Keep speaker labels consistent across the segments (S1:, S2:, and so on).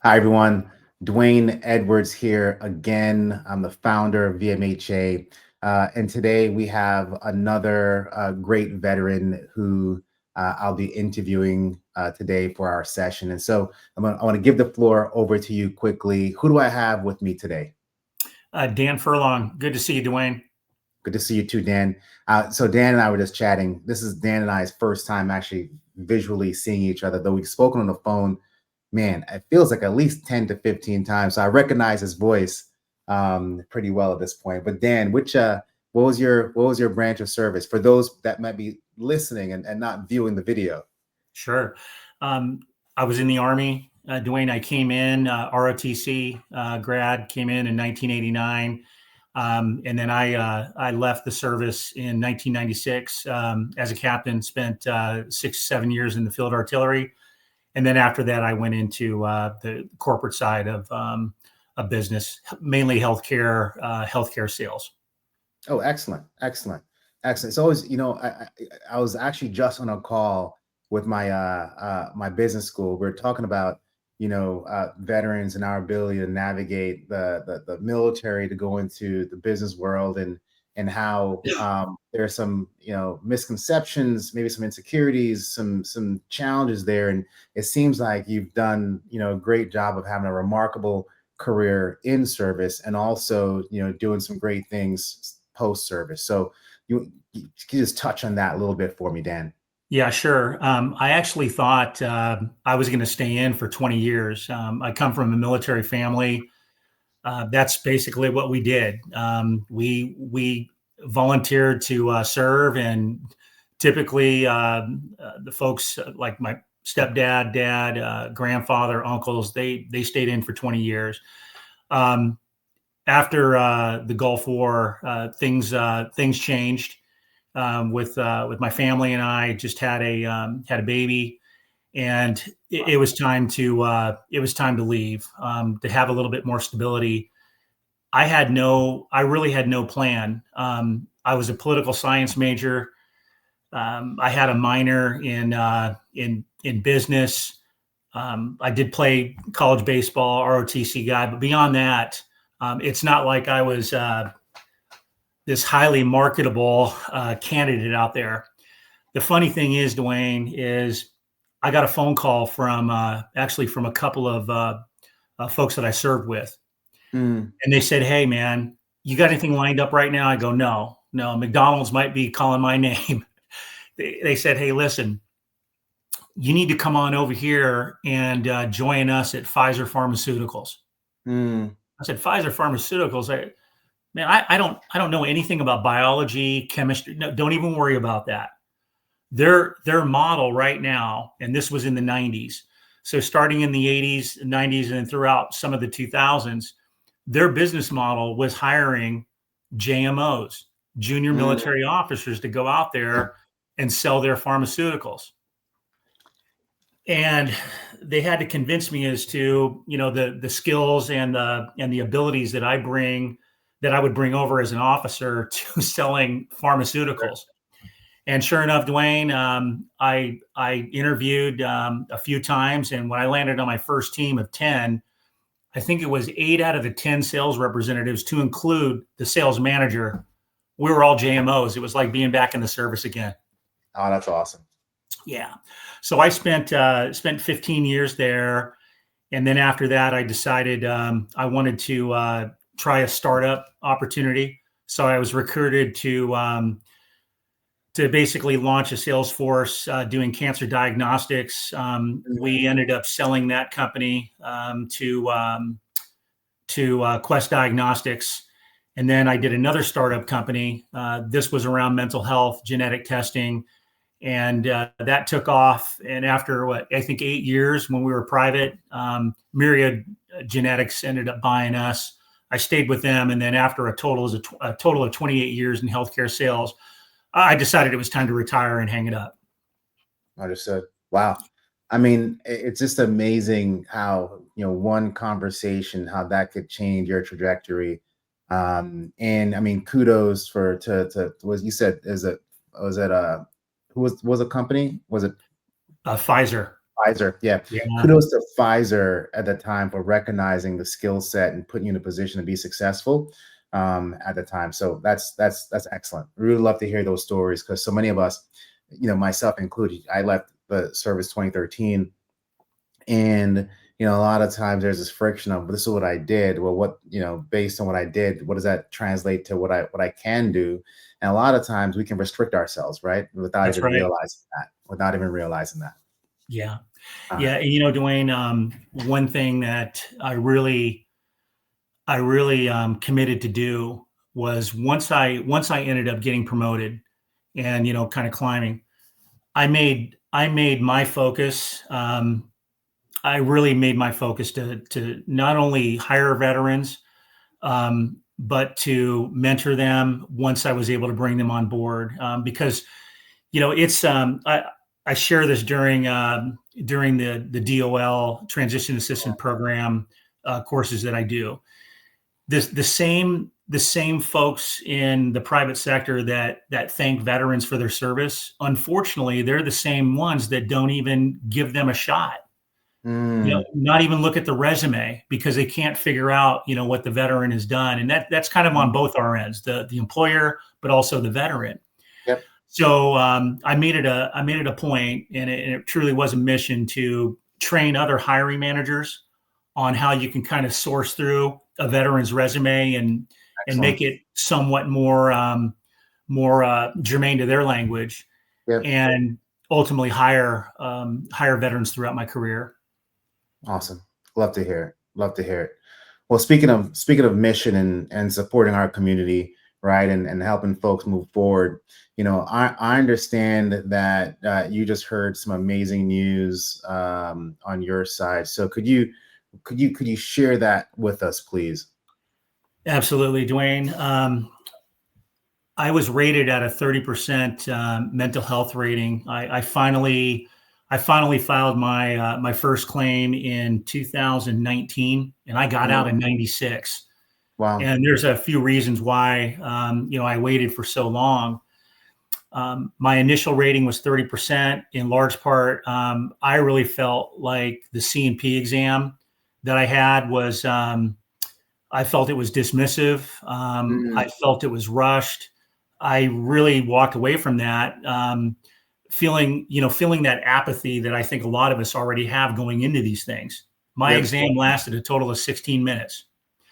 S1: Hi, everyone. Dwayne Edwards here again. I'm the founder of VMHA. And today we have another great veteran who I'll be interviewing today for our session. And so I want to give the floor over to you quickly. Who do I have with me today?
S2: Dan Furlong. Good to see you, Dwayne.
S1: Good to see you too, Dan. So Dan and I were just chatting. This is Dan and I's first time actually visually seeing each other, though we've spoken on the phone. Man, it feels like at least 10 to 15 times. So I recognize his voice pretty well at this point. But Dan, what was your branch of service for those that might be listening and not viewing the video?
S2: Sure. I was in the Army. Dwayne, I came in, ROTC grad, came in 1989. And then I left the service in 1996 as a captain, spent 6, 7 years in the field artillery. And then after that, I went into the corporate side of a business, mainly healthcare sales.
S1: Oh, excellent, excellent, excellent. It's always, I was actually just on a call with my business school. We are talking about, veterans and our ability to navigate the military to go into the business world and how there's some, misconceptions, maybe some insecurities, some challenges there. And it seems like you've done, a great job of having a remarkable career in service and also, doing some great things post service. So you can just touch on that a little bit for me, Dan.
S2: Yeah, sure. I actually thought I was going to stay in for 20 years. I come from a military family. That's basically what we did. We volunteered to serve, and typically the folks like my stepdad, dad, grandfather, uncles, they stayed in for 20 years. After the Gulf War, things changed with my family, and I just had a baby, and it was time to leave, to have a little bit more stability. I really had no plan. I was a political science major. I had a minor in business. I did play college baseball, ROTC guy, but beyond that, it's not like I was this highly marketable candidate out there. The funny thing is, Dwayne, is I got a phone call from actually from a couple of folks that I served with,
S1: Mm.
S2: and they said, "Hey, man, you got anything lined up right now?" I go, "No, no. McDonald's might be calling my name." They said, "Hey, listen, you need to come on over here and join us at Pfizer Pharmaceuticals."
S1: Mm.
S2: I said, "Pfizer Pharmaceuticals? I don't know anything about biology, chemistry. No, don't even worry about that." Their model right now, and this was in the 90s. So starting in the 80s, 90s, and throughout some of the 2000s, their business model was hiring JMOs, junior
S1: Mm.
S2: military officers, to go out there and sell their pharmaceuticals. And they had to convince me as to, the skills and the abilities that I would bring over as an officer to selling pharmaceuticals. And sure enough, Dwayne, I interviewed a few times, and when I landed on my first team of 10, I think it was 8 out of the 10 sales representatives, to include the sales manager, we were all JMOs. It was like being back in the service again.
S1: Oh, that's awesome.
S2: Yeah. So I spent 15 years there, and then after that, I decided I wanted to try a startup opportunity. So I was recruited to basically launch a sales force doing cancer diagnostics. We ended up selling that company to Quest Diagnostics. And then I did another startup company. This was around mental health, genetic testing. And that took off. And after I think 8 years, when we were private, Myriad Genetics ended up buying us. I stayed with them. And then after a total of 28 years in healthcare sales, I decided it was time to retire and hang it up.
S1: Understood. Wow. I mean, it's just amazing how, one conversation, how that could change your trajectory. And I mean, kudos to what you said, was it who was a company? Was it
S2: Pfizer.
S1: Pfizer. Yeah.
S2: Yeah,
S1: Kudos to Pfizer at the time for recognizing the skill set and putting you in a position to be successful at the time. So that's excellent. Really love to hear those stories because so many of us, myself included, I left the service 2013, and a lot of times there's this friction of this is what I did. Well, what based on what I did, what does that translate to what I can do? And a lot of times we can restrict ourselves, right, without
S2: that's
S1: even
S2: right.
S1: realizing that. Without even realizing that.
S2: Yeah.
S1: Uh,
S2: Yeah. And, Dwayne, one thing that I really committed to do was once I ended up getting promoted and, kind of climbing, I made my focus. I really made my focus to not only hire veterans, but to mentor them once I was able to bring them on board. Because it's I share this during the DOL transition assistant program courses that I do. The same folks in the private sector that thank veterans for their service. Unfortunately, they're the same ones that don't even give them a shot.
S1: mm,
S2: Not even look at the resume because they can't figure out, what the veteran has done. And that's kind of on both our ends, the employer, but also the veteran.
S1: yep.
S2: So I made it a point, and it truly was a mission to train other hiring managers on how you can kind of source through a veteran's resume and
S1: Excellent.
S2: make it somewhat more germane to their language,
S1: Yep.
S2: and ultimately hire veterans throughout my career.
S1: Awesome. Love to hear it. Love to hear it. Well, speaking of mission and supporting our community, right, and helping folks move forward, I understand that you just heard some amazing news on your side. So could you share that with us, please?
S2: Absolutely, Dwayne. I was rated at a 30% mental health rating. I finally filed my first claim in 2019, and I got out
S1: Mm,
S2: in '96.
S1: wow.
S2: And there's a few reasons why I waited for so long. My initial rating was 30%. In large part, I really felt like the C&P exam that I had was I felt it was dismissive. I
S1: Mm,
S2: felt it was rushed. I really walked away from that, feeling that apathy that I think a lot of us already have going into these things. My
S1: yep.
S2: exam lasted a total of 16 minutes.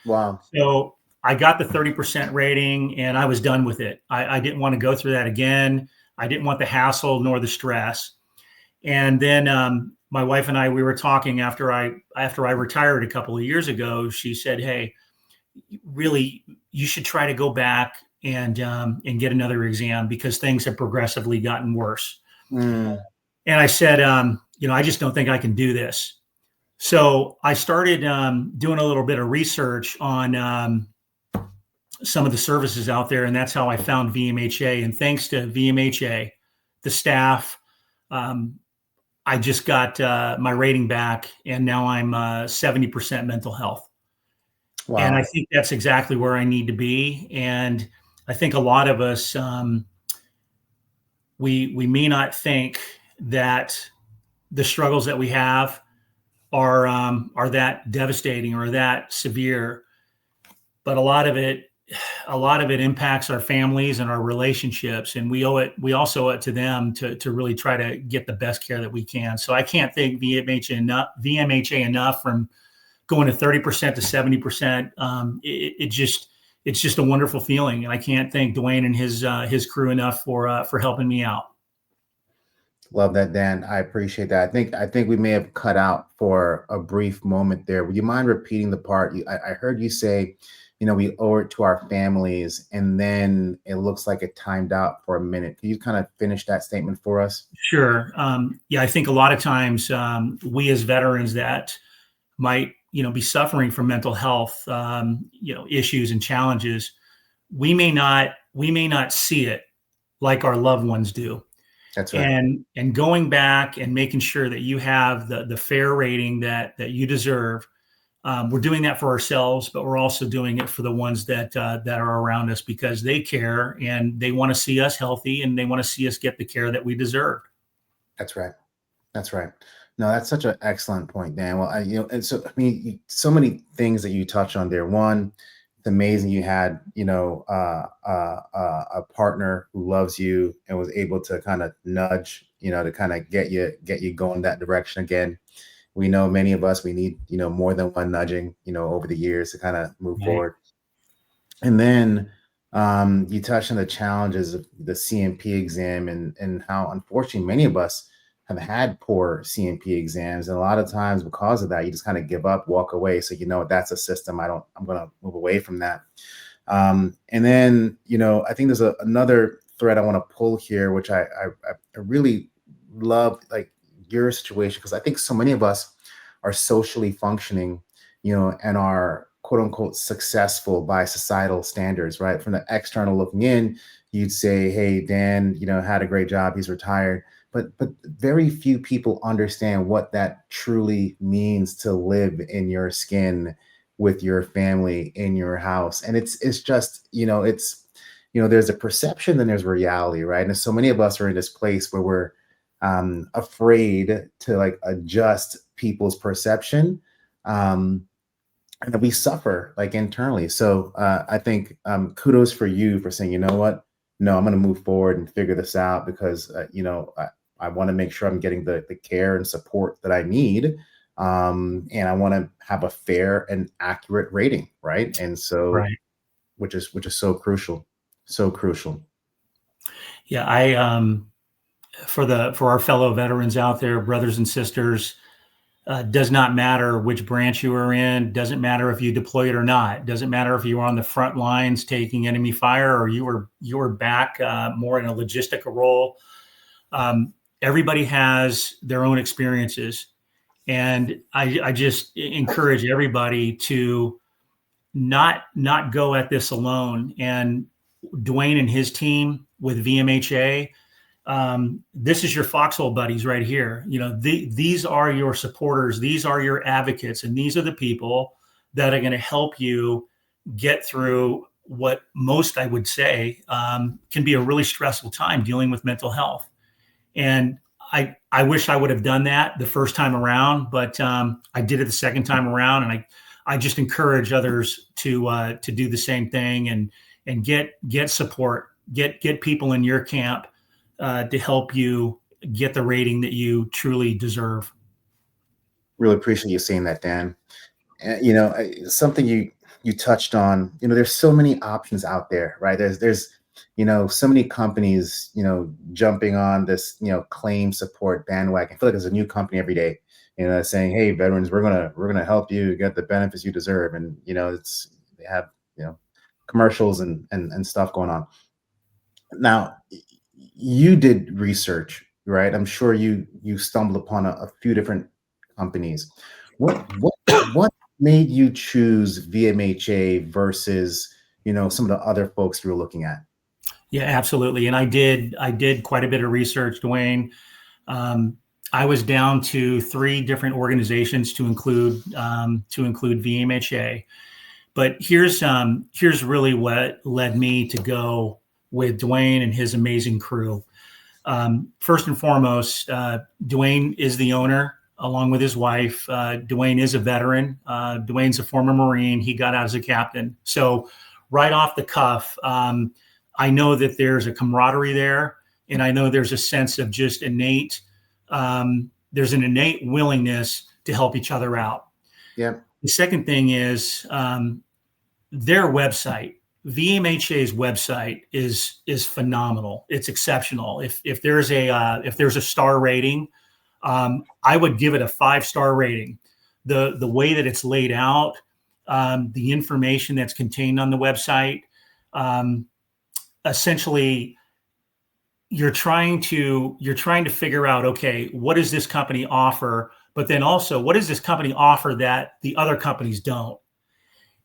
S1: Wow.
S2: So I got the 30% rating and I was done with it. I didn't want to go through that again. I didn't want the hassle nor the stress. And then my wife and I, we were talking after I retired a couple of years ago. She said, "Hey, really, you should try to go back and get another exam because things have progressively gotten worse."
S1: Mm,
S2: And I said, I just don't think I can do this. So I started doing a little bit of research on some of the services out there, and that's how I found VMHA. And thanks to VMHA, the staff, um, I just got my rating back, and now I'm 70% mental health. And I
S1: wow.
S2: think that's exactly where I need to be. And I think a lot of us, we may not think that the struggles that we have are that devastating or that severe, but a lot of it impacts our families and our relationships, and we also owe it to them to really try to get the best care that we can. So I can't thank VMHA enough from going to 30% to 70%. It's just a wonderful feeling, and I can't thank Dwayne and his crew enough for helping me out.
S1: Love that, Dan. I appreciate that. I think we may have cut out for a brief moment there. Would you mind repeating the part? I heard you say, we owe it to our families, and then it looks like it timed out for a minute. Can you kind of finish that statement for us?
S2: Sure. Yeah, I think a lot of times we as veterans that might be suffering from mental health issues and challenges, we may not see it like our loved ones do.
S1: That's right.
S2: And going back and making sure that you have the fair rating that you deserve. We're doing that for ourselves, but we're also doing it for the ones that are around us because they care and they want to see us healthy and they want to see us get the care that we deserve.
S1: That's right. That's right. No, that's such an excellent point, Dan. Well, and so I mean, so many things that you touch on there. One, it's amazing you had, a partner who loves you and was able to kind of nudge, to kind of get you going that direction again. We know many of us, we need, more than one nudging, over the years to kind of move
S2: Right.
S1: forward. And then you touched on the challenges of the CMP exam and how unfortunately many of us have had poor CMP exams. And a lot of times because of that, you just kind of give up, walk away. So, that's a system. I'm going to move away from that. And then, I think there's another thread I want to pull here, which I really love, like your situation, because I think so many of us are socially functioning, and are quote unquote successful by societal standards, right? From the external looking in, you'd say, hey, Dan, had a great job, he's retired. But very few people understand what that truly means to live in your skin with your family in your house. And it's just, there's a perception and there's reality, right? And so many of us are in this place where we're afraid to like adjust people's perception. And we suffer like internally. So I think kudos for you for saying, you know what? No, I'm going to move forward and figure this out because, I want to make sure I'm getting the care and support that I need. And I want to have a fair and accurate rating. Right. And so,
S2: Right.
S1: which is so crucial, so crucial.
S2: Yeah. For our fellow veterans out there, brothers and sisters, does not matter which branch you are in. Doesn't matter if you deployed or not. Doesn't matter if you were on the front lines taking enemy fire or you were back more in a logistical role. Everybody has their own experiences, and I just encourage everybody to not go at this alone. And Dwayne and his team with VMHA, this is your foxhole buddies right here. These are your supporters, these are your advocates, and these are the people that are going to help you get through what most, I would say, can be a really stressful time dealing with mental health. And I wish I would have done that the first time around, but I did it the second time around, and I just encourage others to do the same thing and get support, get people in your camp to help you get the rating that you truly deserve.
S1: Really appreciate you saying that, Dan. Something you touched on. There's so many options out there, right? There's so many companies, jumping on this, claim support bandwagon. I feel like there's a new company every day, saying, hey, veterans, we're gonna help you get the benefits you deserve. And they have, commercials and stuff going on. Now, you did research, right? I'm sure you stumbled upon a few different companies. What made you choose VMHA versus, some of the other folks you were looking at?
S2: Yeah, absolutely. And I did quite a bit of research, Dwayne. I was down to 3 different organizations to include VMHA. But here's really what led me to go with Dwayne and his amazing crew. First and foremost, Dwayne is the owner along with his wife. Dwayne is a veteran. Dwayne's a former Marine. He got out as a captain. So right off the cuff, I know that there's a camaraderie there, and I know there's a sense of just there's an innate willingness to help each other out.
S1: Yeah.
S2: The second thing is their website. VMHA's website is phenomenal. It's exceptional. If there's a star rating, I would give it a 5-star rating. The way that it's laid out, the information that's contained on the website, essentially, you're trying to figure out, okay, what does this company offer? But then also, what does this company offer that the other companies don't?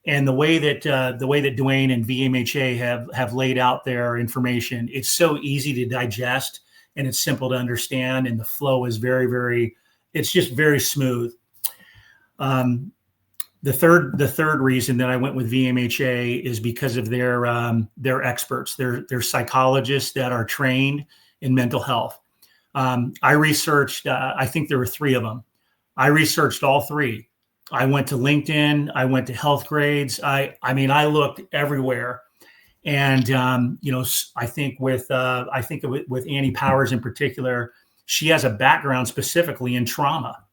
S2: And the way that Dwayne and VMHA have laid out their information, it's so easy to digest and it's simple to understand, and the flow is it's just very smooth. The third reason that I went with VMHA is because of their experts. They're psychologists that are trained in mental health. I researched, I think there were 3 of them. I researched all 3. I went to LinkedIn. I went to Health Grades. I mean, I looked everywhere. And, I think with Annie Powers in particular, she has a background specifically in trauma.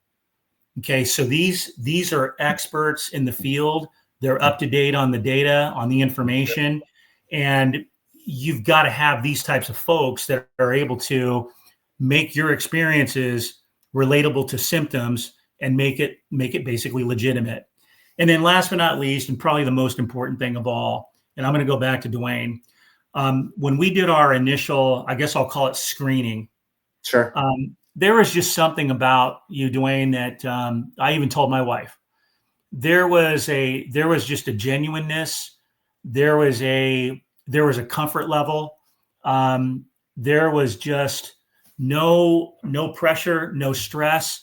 S2: Okay. So these are experts in the field. They're up to date on the data, on the information. And you've got to have these types of folks that are able to make your experiences relatable to symptoms and make it basically legitimate. And then last but not least, and probably the most important thing of all, and I'm going to go back to Dwayne. When we did our initial, I guess I'll call it screening.
S1: Sure.
S2: There was just something about you, Dwayne, that I even told my wife. There was just a genuineness. There was a comfort level. There was just no pressure, no stress.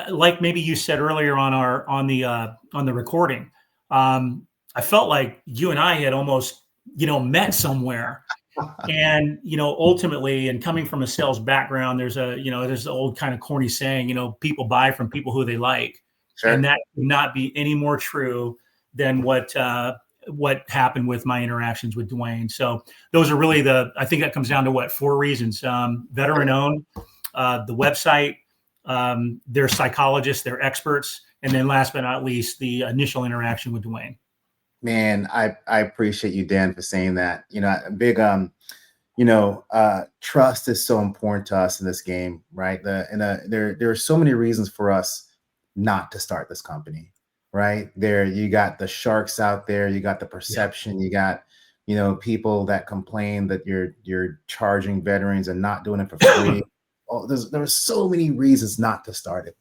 S2: Like maybe you said earlier on the recording, I felt like you and I had almost, met somewhere. And, ultimately, and coming from a sales background, there's the old kind of corny saying, people buy from people who they like.
S1: Sure.
S2: And that could not be any more true than what happened with my interactions with Dwayne. So those are really I think that comes down to 4 reasons. Veteran owned, the website, they're psychologists, they're experts. And then last but not least, the initial interaction with Dwayne.
S1: Man, I appreciate you, Dan, for saying that. Big, trust is so important to us in this game, right? There are so many reasons for us not to start this company, right? You got the sharks out there, you got the perception, you got, people that complain that you're charging veterans and not doing it for free. There are so many reasons not to start it.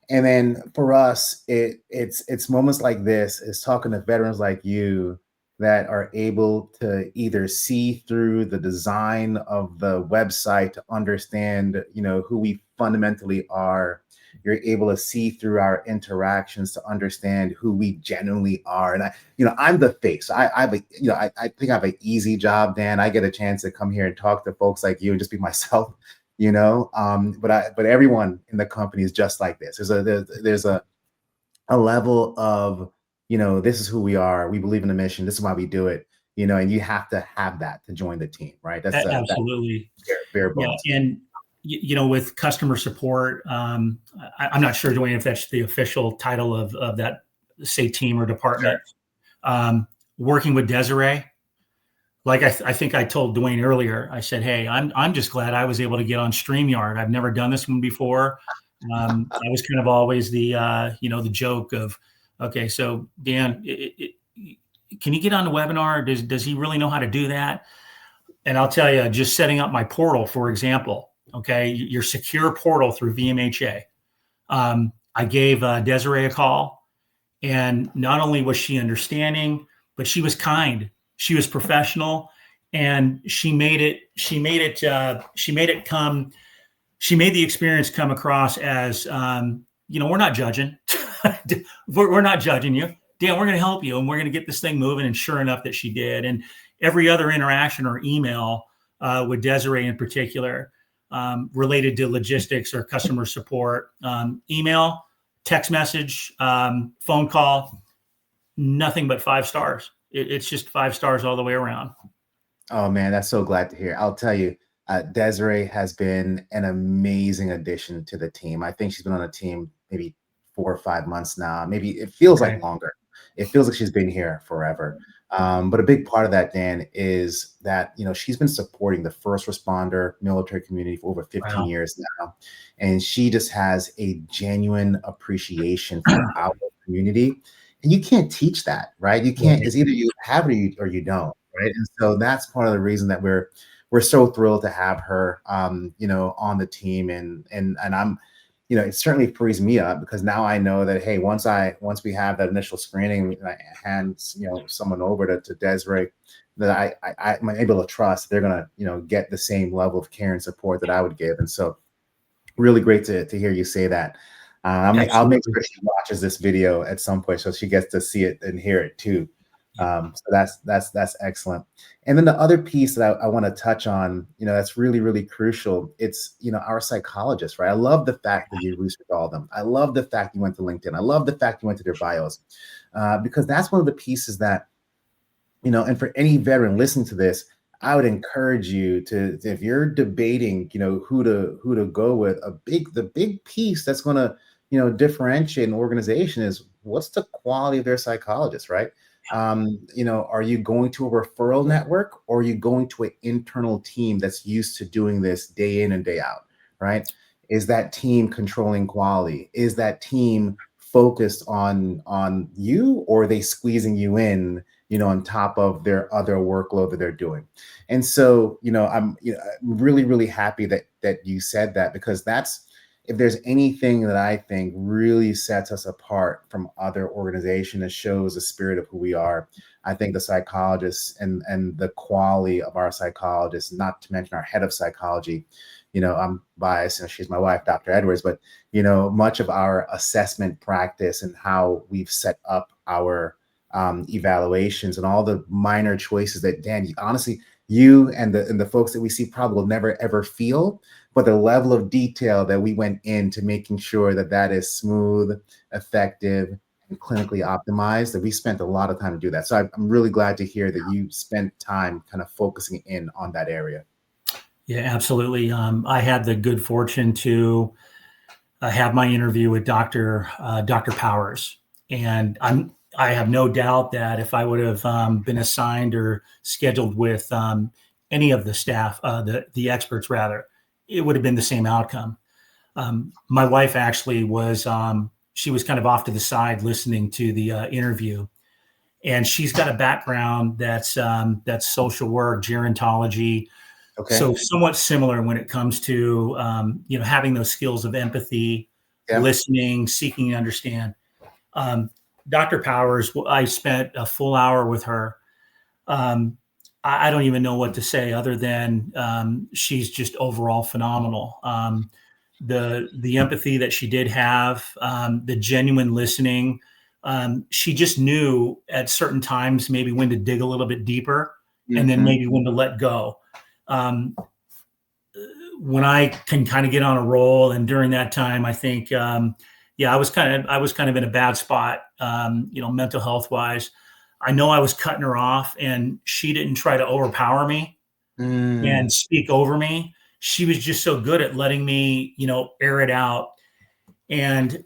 S1: And then for us, it's moments like this, is talking to veterans like you that are able to either see through the design of the website to understand, who we fundamentally are. You're able to see through our interactions to understand who we genuinely are. And I'm the face. I think I have an easy job, Dan. I get a chance to come here and talk to folks like you and just be myself. But everyone in the company is just like this. There's a level of, this is who we are. We believe in the mission. This is why we do it, and you have to have that to join the team, right? That's
S2: absolutely
S1: bare bones.
S2: Yeah. And, with customer support, I'm not sure, Dwayne, if that's the official title of that, say, team or department. Sure. Working with Desiree. Like I think I told Dwayne earlier, I said, hey, I'm just glad I was able to get on StreamYard. I've never done this one before. I was kind of always the the joke of, okay, so Dan, can you get on the webinar? Does he really know how to do that? And I'll tell you, just setting up my portal, for example, okay, your secure portal through VMHA. I gave Desiree a call, and not only was she understanding, but she was kind. She was professional, and she made the experience come across as, we're not judging. we're not judging you. Dan, we're going to help you, and we're going to get this thing moving. And sure enough, that she did. And every other interaction or email with Desiree in particular, related to logistics or customer support, email, text message, phone call, nothing but 5 stars. It's just 5 stars all the way around.
S1: Oh man, that's so glad to hear. I'll tell you, Desiree has been an amazing addition to the team. I think she's been on the team maybe 4 or 5 months now. Maybe it feels like longer. It feels like she's been here forever. But a big part of that, Dan, is that, she's been supporting the first responder military community for over 15 years now. And she just has a genuine appreciation for our community. And you can't teach that, right? You can't. It's either you have it or you don't, right? And so that's part of the reason that we're so thrilled to have her, on the team. And I'm, it certainly frees me up, because now I know that, hey, once we have that initial screening, and I hand someone over to Desiree, that I'm able to trust they're gonna get the same level of care and support that I would give. And so, really great to hear you say that. I'll make sure she watches this video at some point so she gets to see it and hear it too. So that's excellent. And then the other piece that I want to touch on, that's really, really crucial. It's, our psychologists, right? I love the fact that you researched all of them. I love the fact you went to LinkedIn. I love the fact you went to their bios, because that's one of the pieces that, and for any veteran listening to this, I would encourage you to, if you're debating, who to go with, the big piece that's going to, differentiate an organization is what's the quality of their psychologist, right? Are you going to a referral network, or are you going to an internal team that's used to doing this day in and day out, right? Is that team controlling quality? Is that team focused on you, or are they squeezing you in, on top of their other workload that they're doing? And so, I'm really, really happy that you said that, because that's, if there's anything that I think really sets us apart from other organizations, that shows the spirit of who we are, I think the psychologists and the quality of our psychologists, not to mention our head of psychology, I'm biased, and she's my wife, Dr. Edwards, but, much of our assessment practice and how we've set up our evaluations and all the minor choices that, Dan, honestly, you and the folks that we see probably will never ever feel, but the level of detail that we went into making sure that that is smooth, effective, and clinically optimized, that we spent a lot of time to do that. So I'm really glad to hear that you spent time kind of focusing in on that area.
S2: Yeah, absolutely. I had the good fortune to have my interview with Dr. Powers, and I have no doubt that if I would have been assigned or scheduled with any of the staff, the experts rather, it would have been the same outcome. My wife actually was, she was kind of off to the side listening to the interview, and she's got a background that's social work, gerontology.
S1: Okay.
S2: So somewhat similar when it comes to, having those skills of empathy, listening, seeking to understand. Dr. Powers, I spent a full hour with her. I don't even know what to say other than she's just overall phenomenal. The empathy that she did have, the genuine listening. She just knew at certain times maybe when to dig a little bit deeper, and then maybe when to let go. When I can kind of get on a roll, and during that time, I think, I was kind of in a bad spot, mental health wise. I know I was cutting her off, and she didn't try to overpower me and speak over me. She was just so good at letting me, air it out. And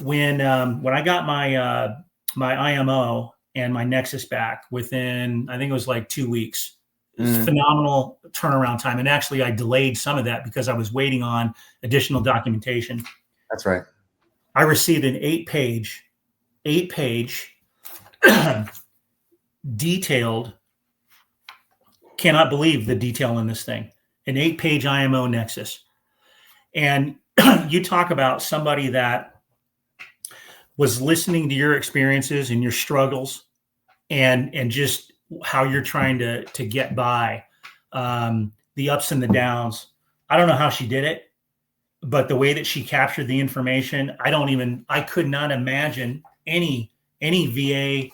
S2: when I got my IMO and my Nexus back within, I think it was like 2 weeks. It was phenomenal turnaround time. And actually, I delayed some of that because I was waiting on additional documentation.
S1: That's right.
S2: I received an 8-page detailed, cannot believe the detail in this thing, an 8-page IMO Nexus. And you talk about somebody that was listening to your experiences and your struggles, and just how you're trying to get by, the ups and the downs. I don't know how she did it, but the way that she captured the information, I could not imagine any VA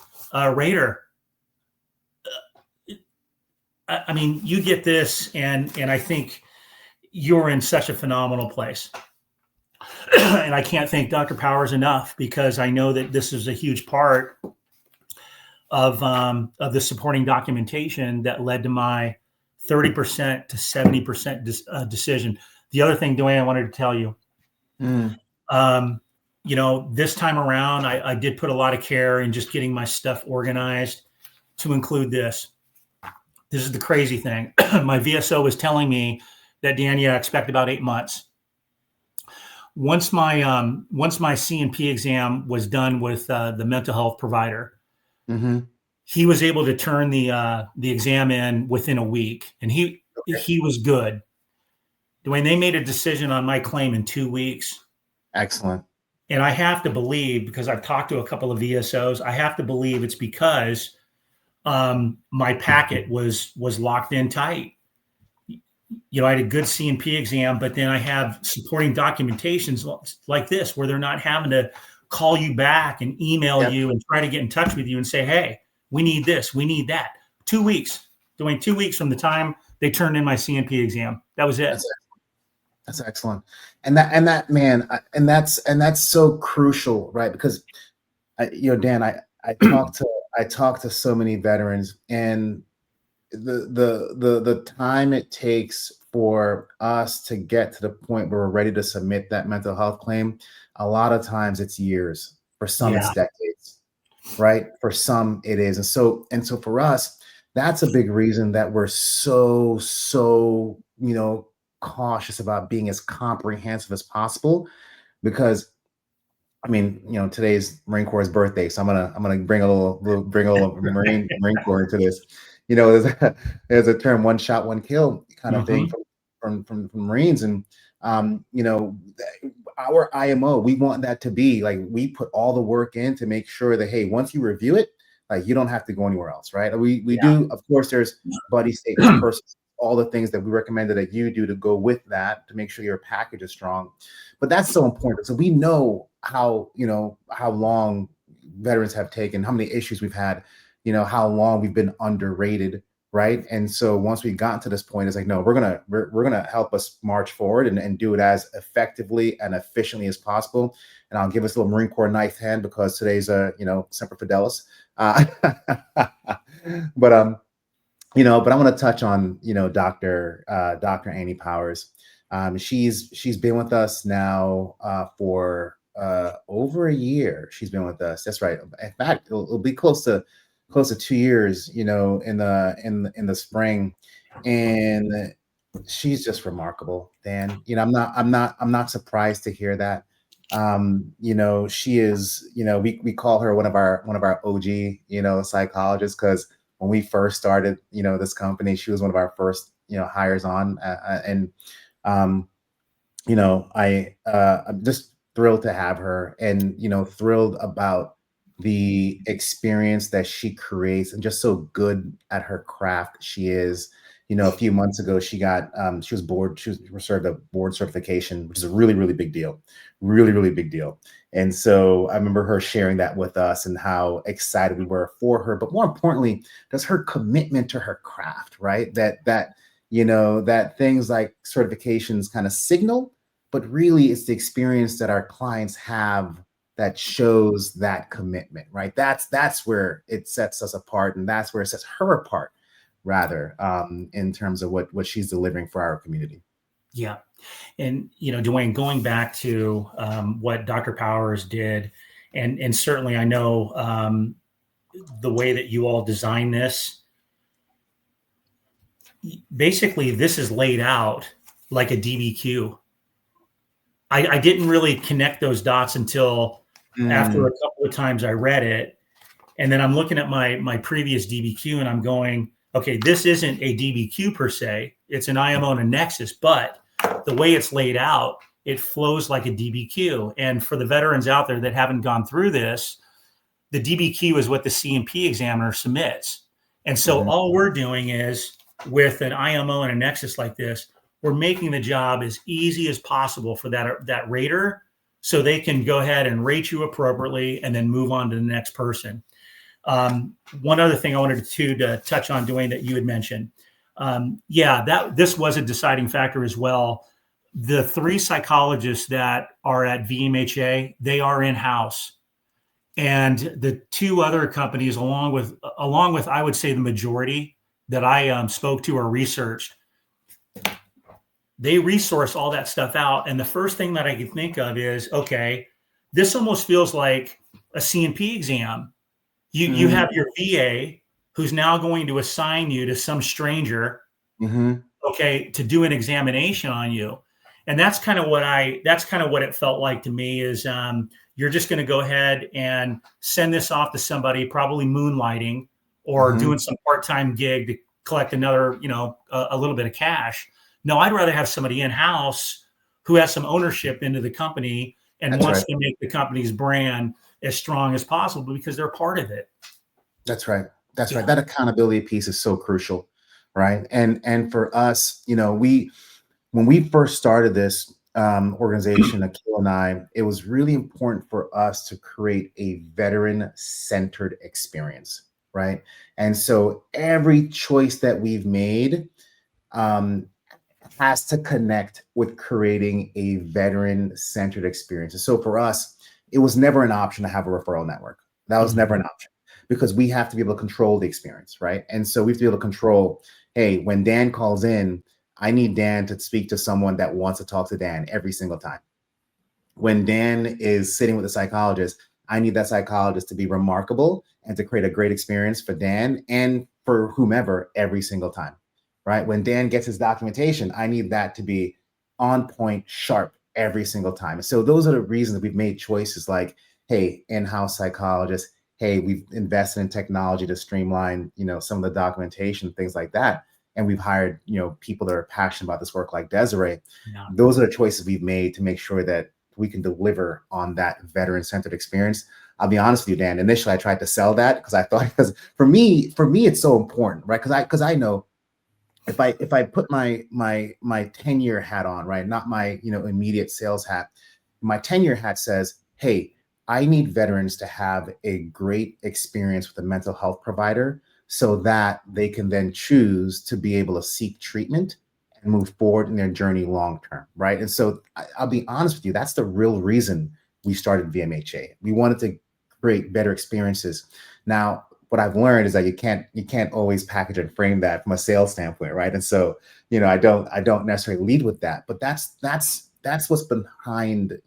S2: rater. I mean, you get this, and I think you're in such a phenomenal place. And I can't thank Dr. Powers enough, because I know that this is a huge part of the supporting documentation that led to my 30% to 70% decision. The other thing, Dwayne, I wanted to tell you, this time around, I did put a lot of care in just getting my stuff organized to include this. This is the crazy thing. My VSO was telling me that, Dan, expect about 8 months. Once my C&P exam was done with the mental health provider, he was able to turn the exam in within a week, and he was good. Dwayne, they made a decision on my claim in 2 weeks.
S1: Excellent.
S2: And I have to believe, because I've talked to a couple of VSOs, I have to believe it's because my packet was locked in tight. I had a good C&P exam, but then I have supporting documentations like this, where they're not having to call you back and email you and try to get in touch with you and say, hey, We need this. We need that. 2 weeks. Doing 2 weeks from the time they turned in my CNP exam. That was it.
S1: That's excellent. And that man, and that's so crucial, right? Because Dan, I talk to so many veterans, and the time it takes for us to get to the point where we're ready to submit that mental health claim, a lot of times it's years. For some, it's
S2: Yeah.
S1: decades, right? For some, it is. And so for us, that's a big reason that we're so cautious about being as comprehensive as possible, because I mean, today's Marine Corps' birthday, so I'm gonna bring a little Marine Corps into this. There's a term, one shot, one kill kind of thing from Marines, and our IMO, we want that to be like, we put all the work in to make sure that, hey, once you review it, like, you don't have to go anywhere else, right? We do, of course, there's buddy statements, personal, all the things that we recommended that you do to go with that to make sure your package is strong. But that's so important. So we know how long veterans have taken, how many issues we've had, how long we've been underrated, right? And so once we got to this point, it's like, no, we're gonna help us march forward and do it as effectively and efficiently as possible. And I'll give us a little Marine Corps knife hand, because today's Semper Fidelis. But I'm going to touch on Dr. Annie Powers. She's been with us now for over a year. She's been with us. That's right. In fact, it'll be close to 2 years. In the spring, and she's just remarkable, Dan. I'm not surprised to hear that. She is. We call her one of our OG psychologists, because when we first started this company, she was one of our first hires on, and I'm just thrilled to have her, and thrilled about the experience that she creates, and just so good at her craft she is. A few months ago, she was served a board certification, which is a really, really big deal, really, really big deal. And so I remember her sharing that with us and how excited we were for her, but more importantly, just her commitment to her craft, right? That things like certifications kind of signal, but really it's the experience that our clients have that shows that commitment, right? That's where it sets us apart, and that's where it sets her apart, rather, in terms of what she's delivering for our community.
S2: Yeah. And, Dwayne, going back to what Dr. Powers did, and certainly I know the way that you all design this, basically this is laid out like a DBQ. I didn't really connect those dots until after a couple of times I read it. And then I'm looking at my previous DBQ, and I'm going, okay, this isn't a DBQ per se. It's an IMO and a nexus, but the way it's laid out, it flows like a DBQ. And for the veterans out there that haven't gone through this, the DBQ is what the CNP examiner submits. And so all we're doing is, with an IMO and a nexus like this, we're making the job as easy as possible for that rater, so they can go ahead and rate you appropriately and then move on to the next person. One other thing I wanted to touch on, Dwayne, that you had mentioned. This was a deciding factor as well. The 3 psychologists that are at VMHA, they are in-house. And the 2 other companies, along with I would say the majority that I spoke to or researched, they resource all that stuff out. And the first thing that I can think of is, okay, this almost feels like a CNP exam. You have your VA who's now going to assign you to some stranger, okay, to do an examination on you. And that's kind of what it felt like to me, is you're just going to go ahead and send this off to somebody, probably moonlighting or doing some part-time gig to collect another, a little bit of cash. No, I'd rather have somebody in-house who has some ownership into the company and wants to make the company's brand as strong as possible, because they're part of it.
S1: That's right. That's right. That accountability piece is so crucial, right? And for us, when we first started this organization, Akil and I, it was really important for us to create a veteran-centered experience, right? And so every choice that we've made um, has to connect with creating a veteran-centered experience. And so for us, it was never an option to have a referral network. That was never an option because we have to be able to control the experience, right? And so we have to be able to control, hey, when Dan calls in, I need Dan to speak to someone that wants to talk to Dan every single time. When Dan is sitting with a psychologist, I need that psychologist to be remarkable and to create a great experience for Dan and for whomever every single time, right? When Dan gets his documentation, I need that to be on point, sharp every single time. So those are the reasons that we've made choices like, hey, in-house psychologist, hey, we've invested in technology to streamline, some of the documentation, things like that. And we've hired, people that are passionate about this work like Desiree.
S2: Yeah.
S1: Those are the choices we've made to make sure that we can deliver on that veteran-centered experience. I'll be honest with you, Dan. Initially, I tried to sell that because I thought, because for me, it's so important, right? Because I know if I put my 10-year hat on, right, not my immediate sales hat, my 10-year hat says, hey, I need veterans to have a great experience with a mental health provider so that they can then choose to be able to seek treatment and move forward in their journey long term, right? And so I'll be honest with you, that's the real reason we started VMHA. We wanted to create better experiences. Now, what I've learned is that you can't always package and frame that from a sales standpoint, right? And so, I don't necessarily lead with that, but that's what's behind,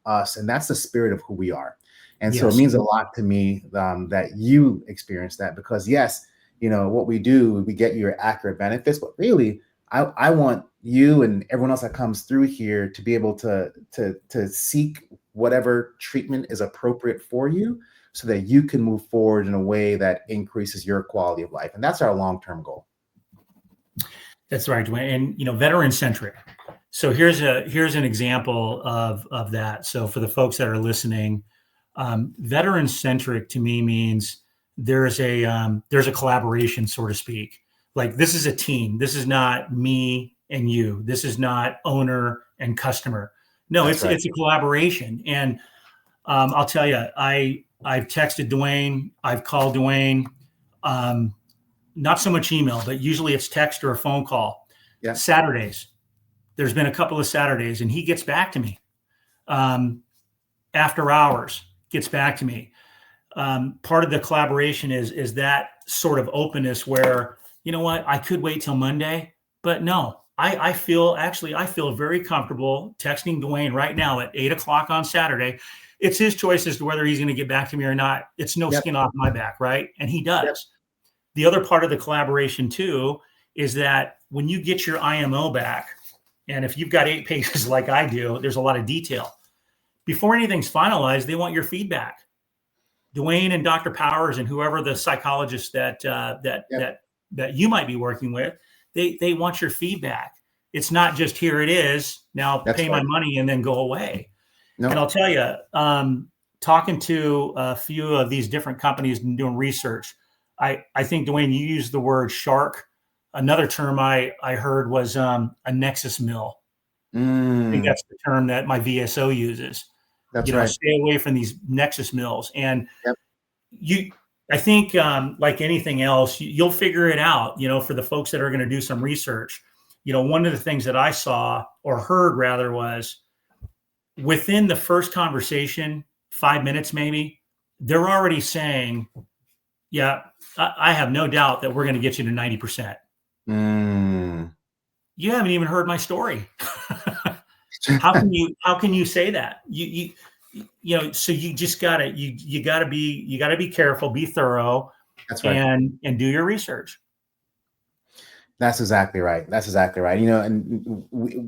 S1: us, and that's the spirit of who we are. And so it
S2: Yes.
S1: means a lot to me that you experience that, because yes, what we do, we get your accurate benefits, but really, I want you and everyone else that comes through here to be able to seek whatever treatment is appropriate for you so that you can move forward in a way that increases your quality of life. And that's our long-term goal.
S2: That's right, Dwayne. And veteran-centric. So here's an example of that. So for the folks that are listening, veteran-centric to me means there's a collaboration, so to speak. Like, this is a team. This is not me and you. This is not owner and customer. No, it's a collaboration. And I'll tell you, I've texted Dwayne, I've called Dwayne, not so much email, but usually it's text or a phone call.
S1: Yeah.
S2: Saturdays, there's been a couple of Saturdays, and he gets back to me. After hours, gets back to me. Part of the collaboration is that sort of openness where, you know what, I could wait till Monday, but no, I feel very comfortable texting Dwayne right now at 8:00 on Saturday. It's his choice as to whether he's going to get back to me or not. It's no skin off my back, right? And he does. Yep. The other part of the collaboration too is that when you get your IMO back, and if you've got 8 pages like I do, there's a lot of detail. Before anything's finalized, they want your feedback. Dwayne and Dr. Powers and whoever the psychologist that you might be working with, they want your feedback. It's not just here it is, now pay my money and then go away. No. And I'll tell you, talking to a few of these different companies and doing research, I think, Dwayne, you used the word shark. Another term I heard was a nexus mill. I think that's the term that my VSO uses. That's right. Stay away from these nexus mills. And I think like anything else, you'll figure it out, for the folks that are going to do some research. One of the things that I saw or heard rather was within the first conversation, 5 minutes maybe, they're already saying, yeah, I have no doubt that we're going to get you to 90%. You haven't even heard my story. How can you say that? So you just gotta be careful, be thorough. That's right. And do your research.
S1: That's exactly right. And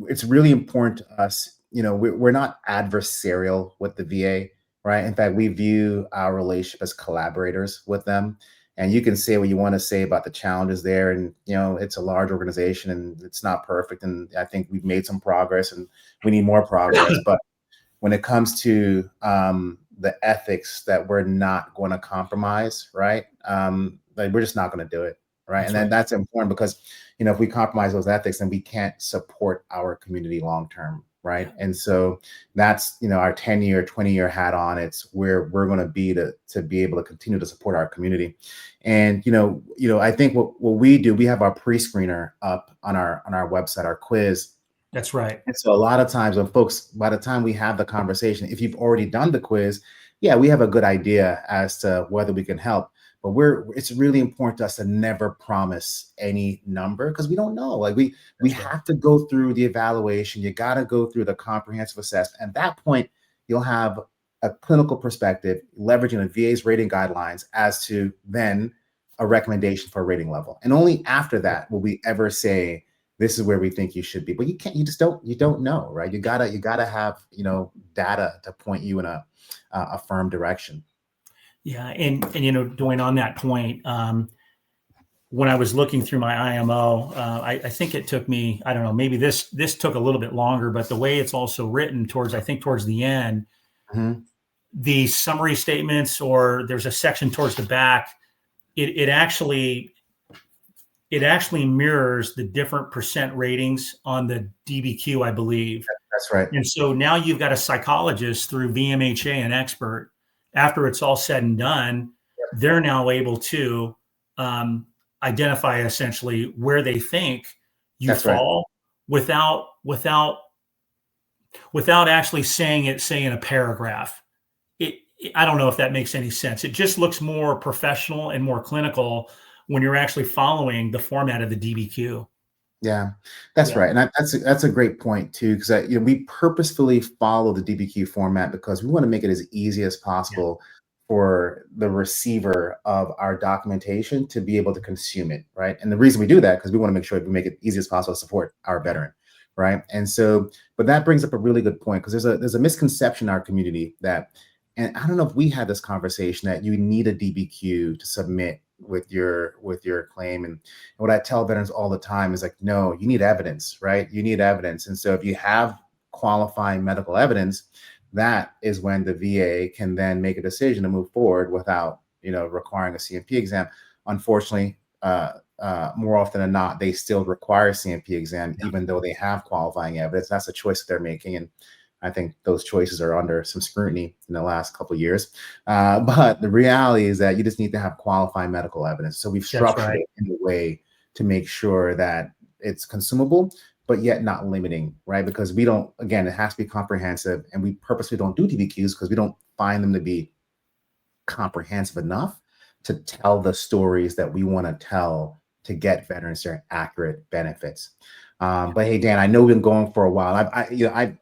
S1: it's really important to us. We're not adversarial with the VA, right? In fact, we view our relationship as collaborators with them. And you can say what you want to say about the challenges there. And, it's a large organization and it's not perfect. And I think we've made some progress and we need more progress. But when it comes to the ethics that we're not going to compromise, right? Like we're just not going to do it, right? That's important because, if we compromise those ethics, then we can't support our community long-term, right? And so that's, our 10-year, 20-year hat on. It's where we're going to be to be able to continue to support our community. And I think what we do, we have our pre-screener up on our website, our quiz.
S2: That's right.
S1: And so a lot of times when folks, by the time we have the conversation, if you've already done the quiz, yeah, we have a good idea as to whether we can help. But it's really important to us to never promise any number, because we don't know. Like we have to go through the evaluation. You got to go through the comprehensive assessment. At that point, you'll have a clinical perspective, leveraging the VA's rating guidelines as to then a recommendation for a rating level. And only after that will we ever say, this is where we think you should be. But you don't know, right? You gotta have, data to point you in a firm direction.
S2: Yeah. And Dwayne, on that point, when I was looking through my IMO, I think it took me, I don't know, maybe this took a little bit longer, but the way it's also written towards the end, the summary statements, or there's a section towards the back, it actually mirrors the different percent ratings on the DBQ, I believe.
S1: That's right.
S2: And so now you've got a psychologist through VMHA, an expert. After it's all said and done, they're now able to identify essentially where they think you fall, without actually saying it, say, in a paragraph. I don't know if that makes any sense. It just looks more professional and more clinical when you're actually following the format of the DBQ.
S1: Yeah, that's right. And that's a great point too, because we purposefully follow the DBQ format because we want to make it as easy as possible for the receiver of our documentation to be able to consume it, right? And the reason we do that, because we want to make sure we make it easy as possible to support our veteran, right? And so, but that brings up a really good point, because there's a misconception in our community that, and I don't know if we had this conversation, that you need a DBQ to submit with your claim. And what I tell veterans all the time is like, no, you need evidence, right? You need evidence. And so if you have qualifying medical evidence, that is when the VA can then make a decision to move forward without, requiring a CMP exam. Unfortunately, more often than not, they still require a CMP exam, even though they have qualifying evidence. That's a choice that they're making. And I think those choices are under some scrutiny in the last couple of years. But the reality is that you just need to have qualifying medical evidence. So we've structured it in a way to make sure that it's consumable, but yet not limiting, right? Because we don't, again, it has to be comprehensive, and we purposely don't do DBQs because we don't find them to be comprehensive enough to tell the stories that we want to tell to get veterans their accurate benefits. But hey, Dan, I know we've been going for a while.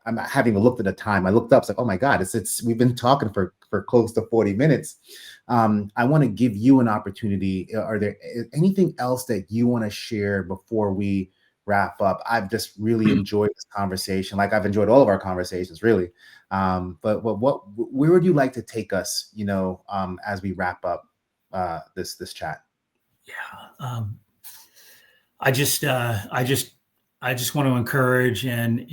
S1: I'm having looked at the time. I looked up, it's like, oh my God, we've been talking for close to 40 minutes. I want to give you an opportunity. Are there anything else that you want to share before we wrap up? I've just really enjoyed this conversation. Like I've enjoyed all of our conversations, really. But where would you like to take us, as we wrap up this chat?
S2: Yeah. I just want to encourage and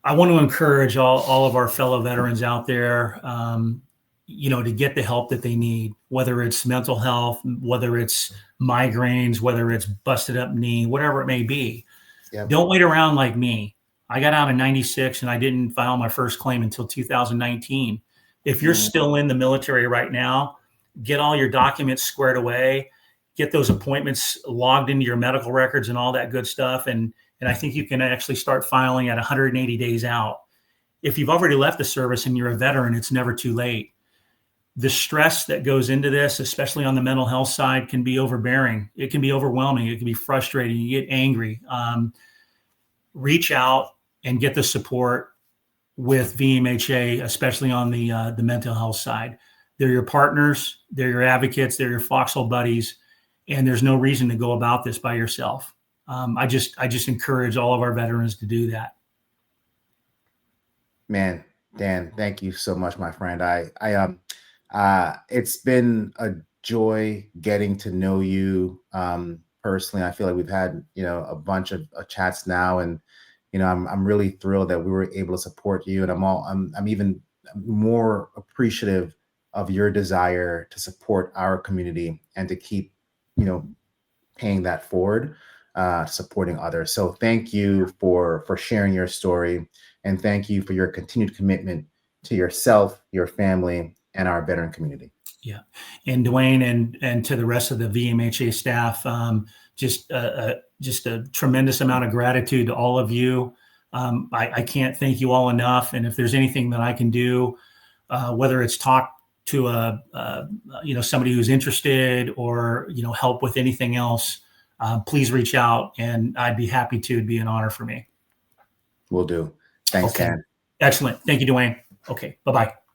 S2: I want to encourage all of our fellow veterans out there, to get the help that they need, whether it's mental health, whether it's migraines, whether it's busted up knee, whatever it may be. Yep. Don't wait around like me. I got out in 96 and I didn't file my first claim until 2019. If you're still in the military right now, get all your documents squared away, get those appointments logged into your medical records and all that good stuff. And I think you can actually start filing at 180 days out. If you've already left the service and you're a veteran, it's never too late. The stress that goes into this, especially on the mental health side, can be overbearing. It can be overwhelming. It can be frustrating. You get angry. Reach out and get the support with VMHA, especially on the mental health side. They're your partners, they're your advocates, they're your foxhole buddies, and there's no reason to go about this by yourself. I just encourage all of our veterans to do that.
S1: Man, Dan, thank you so much, my friend. It's been a joy getting to know you personally. I feel like we've had, a bunch of chats now, and I'm really thrilled that we were able to support you, and I'm even more appreciative of your desire to support our community and to keep, paying that forward, supporting others. So thank you for sharing your story, and thank you for your continued commitment to yourself, your family, and our veteran community.
S2: Yeah. And Dwayne and to the rest of the VMHA staff, just a tremendous amount of gratitude to all of you. I can't thank you all enough. And if there's anything that I can do, whether it's talk to somebody who's interested, or help with anything else, please reach out, and I'd be happy to. It'd be an honor for me.
S1: Will do. Thanks,
S2: Okay.
S1: Dan.
S2: Excellent. Thank you, Dwayne. Okay. Bye-bye.